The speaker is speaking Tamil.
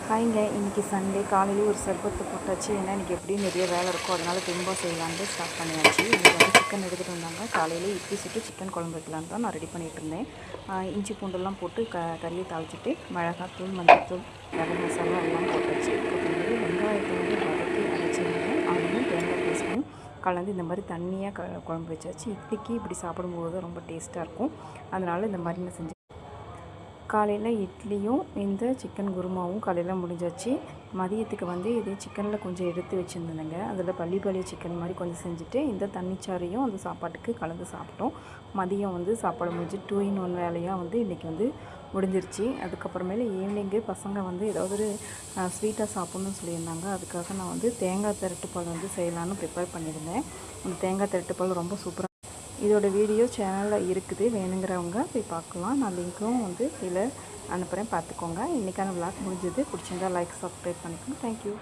ஹாய்ங்க. இன்றைக்கி சண்டே காலையில் ஒரு சர்பத்தை போட்டாச்சு. ஏன்னா இன்றைக்கி எப்படியும் நிறைய வேலை இருக்கும், அதனால் திரும்ப செய்யலான்ட்டு ஸ்டார்ட் பண்ணியாச்சு. இன்றைக்கி வந்து சிக்கன் எடுத்துகிட்டு வந்தாங்க. காலையில் இட்லி சுட்டு சிக்கன் குழம்பு வைக்கலான்னு தான் நான் ரெடி பண்ணிகிட்டு இருந்தேன். இஞ்சி பூண்டெல்லாம் போட்டு கறியை தாளிச்சிட்டு மிளகாத்தூள், மஞ்சள்தூள், கரம் மசாலா எல்லாம் போட்டாச்சு. அப்புறமேலே வெங்காயத்தை வந்து வதக்கி அரைச்சிருந்தேன். அதையும் தேங்காய் பேஸ்ட்டையும் கலந்து இந்த மாதிரி தண்ணியாக குழம்பு வச்சாச்சு. இட்லிக்கு இப்படி சாப்பிடும்போது ரொம்ப டேஸ்ட்டாக இருக்கும். அதனால் இந்த மாதிரி நான் செஞ்சேன். காலையில் இட்லியும் இந்த சிக்கன் குருமாவும் காலையில் முடிஞ்சாச்சு. மதியத்துக்கு வந்து இதே சிக்கனில் கொஞ்சம் எடுத்து வச்சுருந்தேங்க. அதில் பள்ளி சிக்கன் மாதிரி கொஞ்சம் செஞ்சுட்டு இந்த தண்ணிச்சாறையும் அந்த சாப்பாட்டுக்கு கலந்து சாப்பிட்டோம். மதியம் வந்து சாப்பாடு முடிஞ்சு 2 in 1 வேலையாக வந்து இன்றைக்கி வந்து முடிஞ்சிருச்சு. அதுக்கப்புறமேலே ஈவினிங்கு பசங்க வந்து ஏதாவது ஒரு ஸ்வீட்டாக சாப்பிட்ணுன்னு சொல்லியிருந்தாங்க. அதுக்காக நான் வந்து தேங்காய் திரட்டுப்பால் வந்து செய்யலான்னு ப்ரிப்பேர் பண்ணியிருந்தேன். அந்த தேங்காய் திரட்டுப்பால் ரொம்ப சூப்பராக இதோட வீடியோ சேனலில் இருக்குது, வேணுங்கிறவங்க போய் பார்க்கலாம். நான் லிங்க்கும் வந்து கீழே அனுப்புகிறேன், பார்த்துக்கோங்க. இன்றைக்கான விளாக் முடிஞ்சது. பிடிச்சிருந்தா லைக், சப்ஸ்கிரைப் பண்ணிக்கோங்க. தேங்க்யூ.